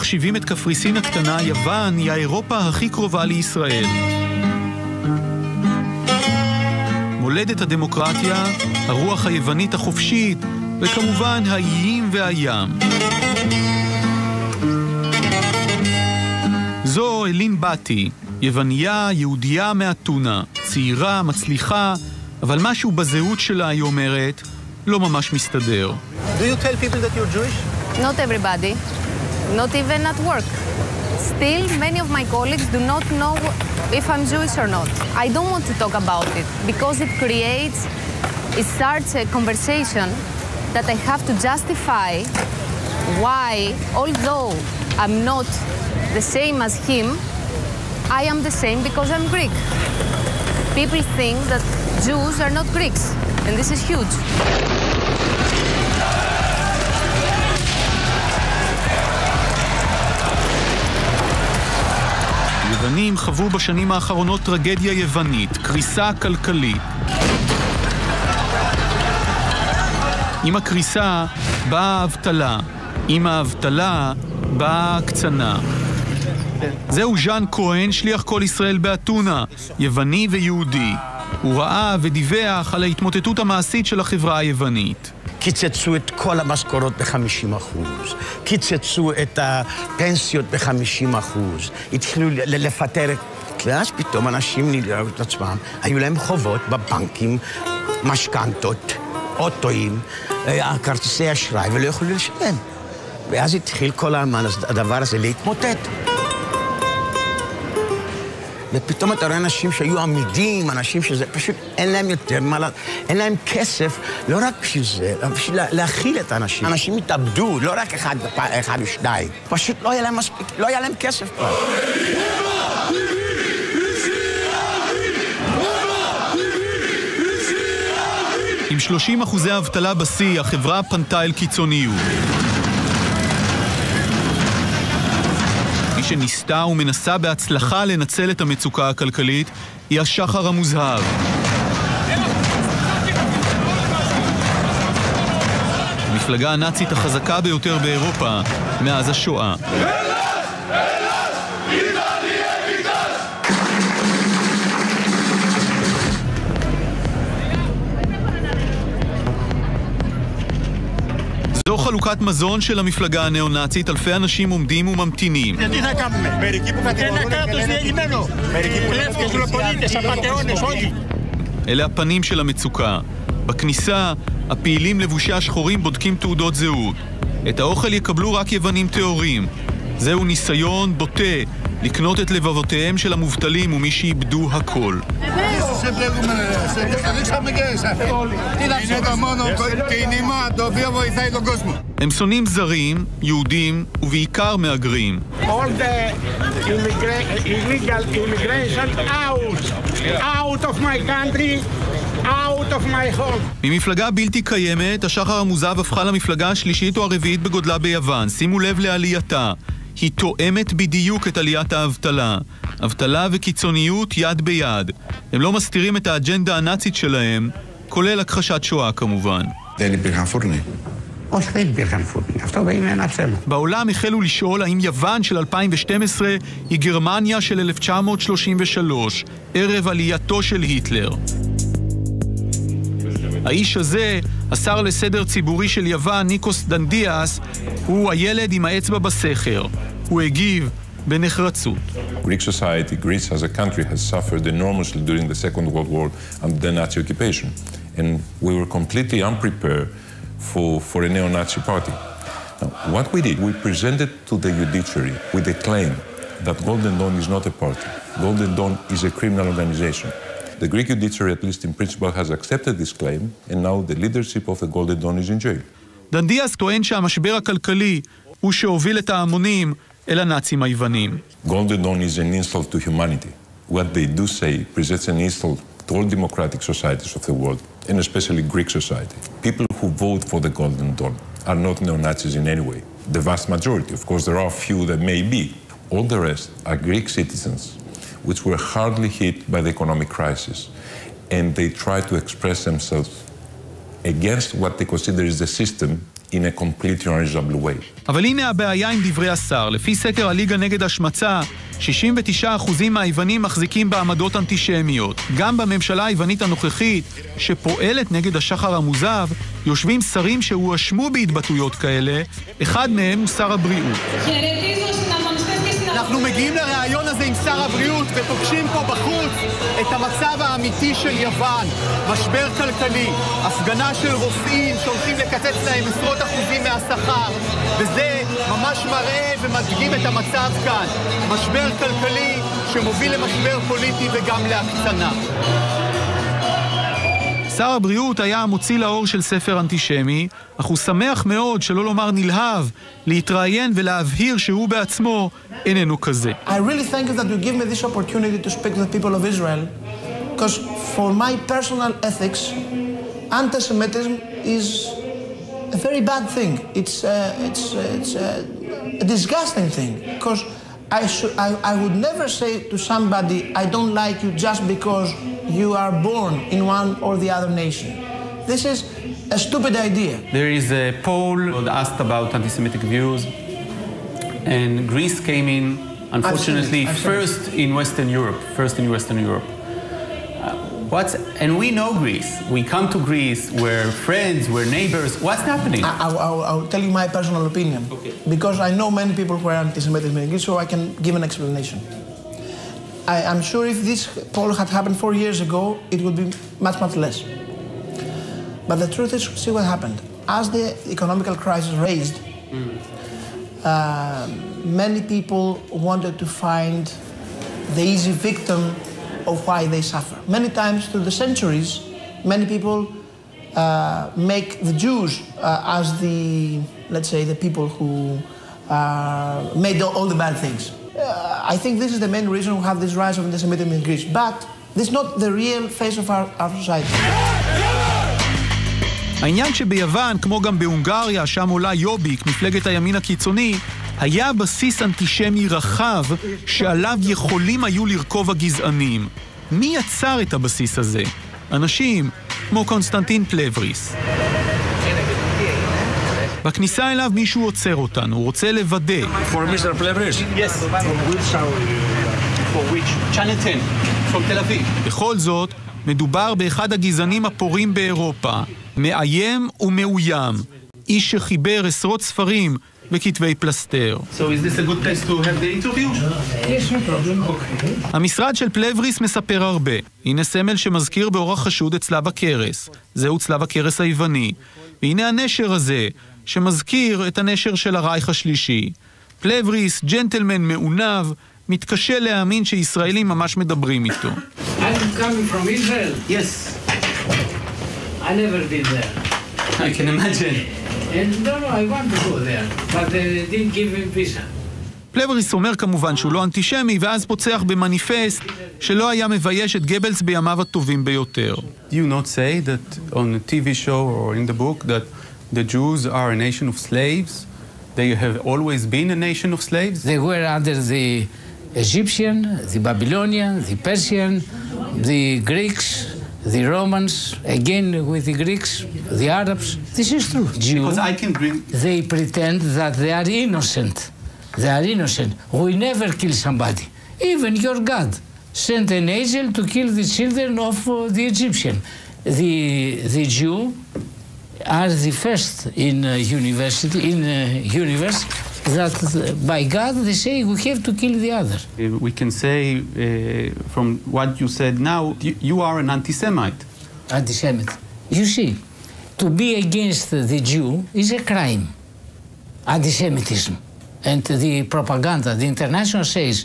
מחשיבים את קפריסין הקטנה, יוון היא האירופה הכי קרובה לישראל. מולדת הדמוקרטיה, הרוח היוונית החופשית, וכמובן האיים והים. זו אלין בתי, יווניה, יהודייה מאתונה, צעירה, מצליחה, אבל משהו בזהות שלה, היא אומרת, לא ממש מסתדר. Do you tell people that you're Jewish? Not everybody, not even at work. Still, many of my colleagues do not know if I'm Jewish or not. I don't want to talk about it because it starts a conversation that I have to justify why, although I'm not the same as him, I am the same because I'm Greek. People think that Jews are not Greeks, and this is huge. היוונים חוו בשנים האחרונות טרגדיה יוונית, קריסה כלכלית. עם הקריסה באה האבטלה, עם האבטלה באה הקצנה. זהו ז'אן כהן, שליח כל ישראל באתונה, יווני ויהודי. הוא ראה ודיווח על ההתמוטטות המעשית של החברה היוונית. קיצצו את כל המשכורות ב-50%, קיצצו את הפנסיות ב-50%, התחילו לפטר, ואז פתאום אנשים נראו את עצמם, היו להם חובות בבנקים, משכנתות, אוטואים, כרטיסי אשראי, ולא יכולו לשלם. ואז התחיל כל הדבר הזה להתמוטט. ופתאום אתה רואה אנשים שהיו עמידים, אנשים שזה פשוט אין להם יותר מה, אין להם כסף, לא רק בשביל זה, בשביל להכיל את האנשים. אנשים התאבדו, לא רק אחד או שניים. פשוט לא היה להם מספיק, לא היה להם כסף כבר. עם 30% אבטלה בשיא, החברה פנתה אל קיצוניות. מי שניסתה ומנסה בהצלחה לנצל את המצוקה הכלכלית היא השחר המוזהב. המפלגה הנאצית החזקה ביותר באירופה מאז השואה. זו חלוקת מזון של המפלגה הנאו-נאצית, אלפי אנשים עומדים וממתינים. אלה הפנים של המצוקה. בכניסה, הפעילים לבושי השחורים בודקים תעודות זהות. את האוכל יקבלו רק יוונים טהורים. זהו ניסיון בוטה לקנות את לבבותיהם של המובטלים ומי שאיבדו הכל. הם שונאים זרים, יהודים ובעיקר מהגרים. All the illegal immigration out of my country, out of my home. ממפלגה בלתי קיימת, השחר המוזהב הפכה למפלגה השלישית או הרביעית בגודלה ביוון. שימו לב לעלייתה. היא תואמת בדיוק את עליית האבטלה. אבטלה וקיצוניות יד ביד. הם לא מסתירים את האג'נדה הנאצית שלהם, כולל הכחשת שואה כמובן. בעולם החלו לשאול האם יוון של 2012 היא גרמניה של 1933, ערב עלייתו של היטלר. האיש הזה, השר לסדר ציבורי של יוון, ניקוס דנדיאס, הוא הילד עם האצבע בסכר. הוא הגיב בנחרצות. Greek society, Greece as a country, has suffered enormously during the Second World War and the Nazi occupation. And we were completely unprepared for a neo-Nazi party. Now, what we did, we presented to the judiciary with a claim that Golden Dawn is not a party. Golden Dawn is a criminal organization. The Greek judiciary, at least in principle, has accepted this claim, and now the leadership of the Golden Dawn is in jail. דנדיאס טוען שהמשבר הכלכלי הוא שהוביל את ההמונים אל הנאצים היוונים. Golden Dawn is an insult to humanity. What they do say presents an insult to all democratic societies of the world, and especially Greek society. People who vote for the Golden Dawn are not neo-Nazis in any way. The vast majority, of course, there are a few that may be. All the rest are Greek citizens, which were hardly hit by the economic crisis, and they try to express themselves against what they consider is the system in a completely unreasonable way. אבל הנה הבעיה עם דברי השר. לפי סקר הליגה נגד השמצה, 69% מהיוונים מחזיקים בעמדות אנטישמיות. גם בממשלה היוונית הנוכחית, שפועלת נגד השחר המוזב, יושבים שרים שהואשמו בהתבטאויות כאלה, אחד מהם הוא שר הבריאות. אנחנו מגיעים לראיון הזה עם שר הבריאות ופוגשים פה בחוץ את המצב האמיתי של יוון, משבר כלכלי, הפגנה של רופאים שהולכים לקצץ להם עשרות אחוזים מהשכר, וזה ממש מראה ומדגים את המצב כאן, משבר כלכלי שמוביל למשבר פוליטי וגם להקצנה. שר הבריאות היה המוציא לאור של ספר אנטישמי, אך הוא שמח מאוד, שלא לומר נלהב, להתראיין ולהבהיר שהוא בעצמו איננו כזה. I really thank you that you give me this opportunity to speak to the people of Israel, because for my personal ethics, anti-Semitism is a very bad thing. It's a disgusting thing, because I would never say to somebody, I don't like you just because you are born in one or the other nation. This is a stupid idea. There is a poll that asked about anti-Semitic views, and Greece came in, unfortunately, first in Western Europe. And we know Greece. We come to Greece, we're friends, we're neighbors. What's happening? I'll tell you my personal opinion. Okay. Because I know many people who are anti-Semitic in Greece, so I can give an explanation. I'm sure if this poll had happened 4 years ago, it would be much, much less. But the truth is, see what happened. As the economical crisis raised, many people wanted to find the easy victim of why they suffer. Many times through the centuries, many people make the Jews as the, let's say, the people who made all the bad things. I think this is the main reason we have this rise of anti-Semitism in Greece. But this is not the real face of our society. העניין שביוון, כמו גם בהונגריה, שם עולה יוביק, מפלגת הימין הקיצוני, היה בסיס אנטישמי רחב שעליו יכולים היו לרכוב הגזענים. מי יצר את הבסיס הזה? אנשים כמו קונסטנטין פלבריס. בכניסה אליו מישהו עוצר אותנו, הוא רוצה לוודא. For Mr. Plevris? Yes. For which? Channel 10, from Tel Aviv. בכל זאת, מדובר באחד הגזענים הפורים באירופה, מאיים ומאוים, איש שחיבר עשרות ספרים וכתבי פלסטר. So is this a good place to have the interview? Yes, no problem. Okay. המשרד של פלבריס מספר הרבה. הנה סמל שמזכיר באורח חשוד את צלב הקרס. זהו צלב הקרס היווני. והנה הנשר הזה, שמזכיר את הנשר של הרייך השלישי. פלבריס, ג'נטלמן מעונב, מתקשה להאמין שישראלים ממש מדברים איתו. I'm coming from Israel. Yes. I never been there. I can imagine. And no, I want to go there, but they didn't give me visa. פלבריס אומר כמובן שהוא לא אנטישמי, ואז פוצח במניפסט שלא היה מבייש את גבלס בימיו הטובים ביותר. Do you not say that on a TV show or in the book that the Jews are a nation of slaves? They have always been a nation of slaves? They were under the Egyptian, the Babylonian, the Persian, the Greeks, the Romans, again with the Greeks, the Arabs. This is true. Because I can bring... They pretend that they are innocent. They are innocent. We never kill somebody. Even your God sent an angel to kill the children of the Egyptian. The Jew are the first in universe that by God they say we have to kill the other. We can say from what you said now, you are an anti-Semite. Anti-Semite. You see, to be against the Jew is a crime. Anti-Semitism. And the propaganda, the international says,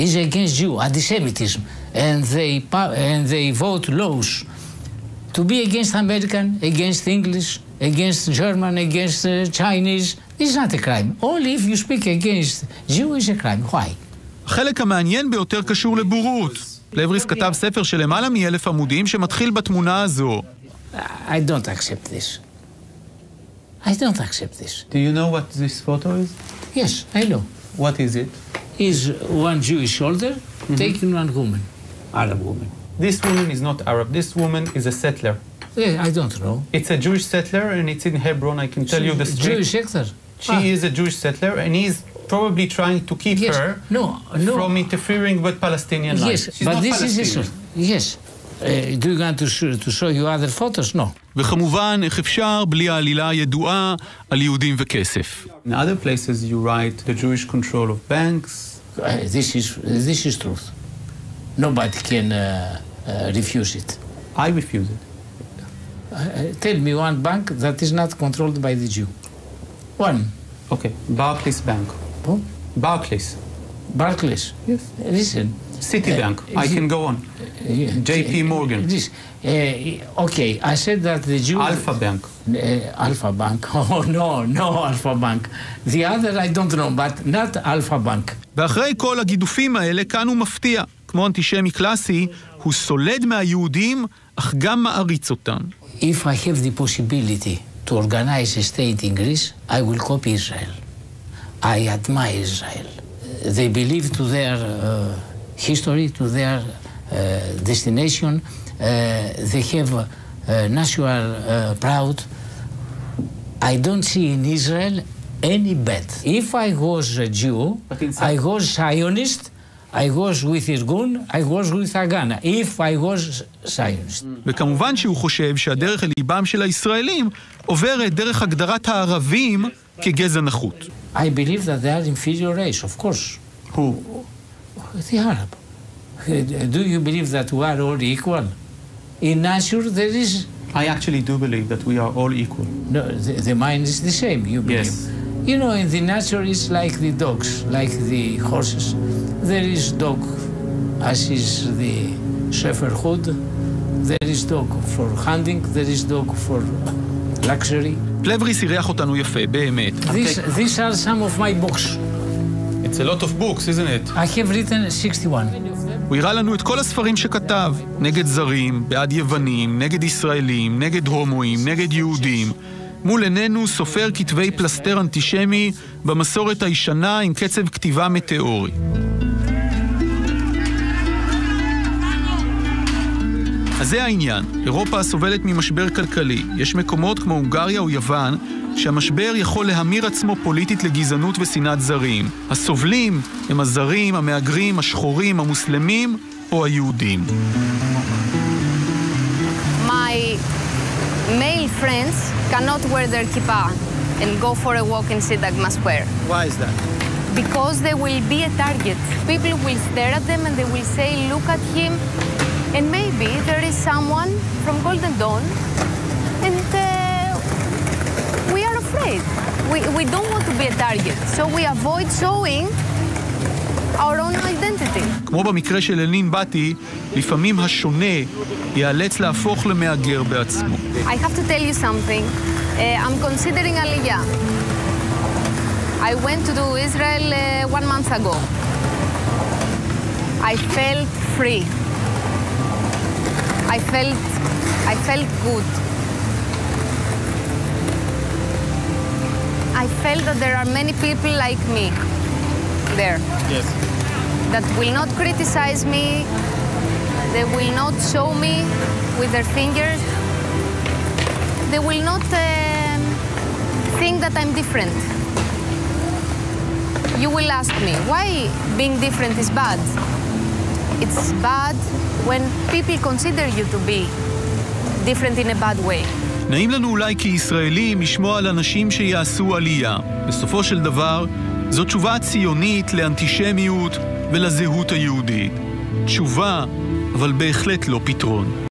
is against Jew, anti-Semitism. And they vote laws. To be against American, against English, against German, against Chinese, is not a crime. Only if you speak against Jew is a crime. Why? החלק המעניין ביותר קשור לבורות. פלבריס כתב ספר של למעלה מ1,000 עמודים שמתחיל בתמונה הזו. I don't accept this. I don't accept this. Do you know what this photo is? Yes, I know. What is it? Is one Jewish soldier taking one woman, Arab woman. This woman is not Arab. This woman is a settler. I don't know. It's a Jewish settler, and it's in Hebron. I can tell you the street. Jewish settler? She is a Jewish settler, and he's probably trying to keep her from interfering with Palestinian life. Yes, She's but not this Palestinian. is... Yes. Do you want to show you other photos? No. וכמובן, איך אפשר בלי העלילה הידועה על יהודים וכסף. In other places you write the Jewish control of banks. This is truth. Nobody can refuse it. I refuse it. Tell me one bank that is not controlled by the Jew. One. Okay, Barclays Bank. Oh? Barclays. Barclays? Yes. Listen. Citibank. I can go on. JP Morgan. Okay, I said that the Jew... Alpha Bank. Alpha Bank. Oh, no Alpha Bank. The other I don't know, but not Alpha Bank. ואחרי כל הגידופים האלה, כאן הוא מפתיע. כמו אנטישמי קלאסי, הוא סולד מהיהודים, אך גם מעריץ אותם. If I have the possibility to organize a state in Greece, I will copy Israel. I admire Israel. They believe to their history, to their destination. They have national proud. I don't see in Israel any bad. If I was a Jew, I was Zionist, I was with Irgun, I was with Agana. If I was Zionist. וכמובן שהוא חושב שהדרך אל ליבם של הישראלים עוברת דרך הגדרת הערבים כגזע נחות. I believe that they are inferior race, of course. Who? The Arab. Do you believe that we are all equal? In nature there is... I actually do believe that we are all equal. No, the mind is the same, you believe. Yes. You know, in the nature it's like the dogs, like the horses. There is dog as is the shepherdhood. There is dog for hunting, there is dog for luxury. פלבריס אירח אותנו יפה, באמת. These are some of my books. It's a lot of books, isn't it? I have written 61. הוא הראה לנו את כל הספרים שכתב, נגד זרים, בעד יוונים, נגד ישראלים, נגד הומואים, נגד יהודים. מול עינינו סופר כתבי פלסטר אנטישמי במסורת הישנה עם קצב כתיבה מטאורי. אז זה העניין. אירופה סובלת ממשבר כלכלי. יש מקומות כמו הונגריה או יוון שהמשבר יכול להמיר עצמו פוליטית לגזענות ושנאת זרים. הסובלים הם הזרים, המהגרים, השחורים, המוסלמים או היהודים. My male friends cannot wear their kippah and go for a walk in Syntagma Square. Why is that? Because they will be a target. People will stare at them and they will say, look at him. And maybe there is someone from Golden Dawn and we are afraid. We don't want to be a target. So we avoid showing our own identity. כמו במקרה של אלין בתי, לפעמים השונה ייאלץ להפוך למהגר בעצמו. I have to tell you something. I'm considering Aliyah. I went to Israel 1 month ago. I felt free. I felt good. I felt that there are many people like me there. Yes. That will not criticize me. They will not show me with their fingers. They will not think that I'm different. You will ask me, why being different is bad? It's bad when people consider you to be different in a bad way. נעים לנו אולי כישראלים לשמוע על אנשים שיעשו עלייה. בסופו של דבר, זו תשובה ציונית לאנטישמיות ולזהות היהודית. תשובה, אבל בהחלט לא פתרון.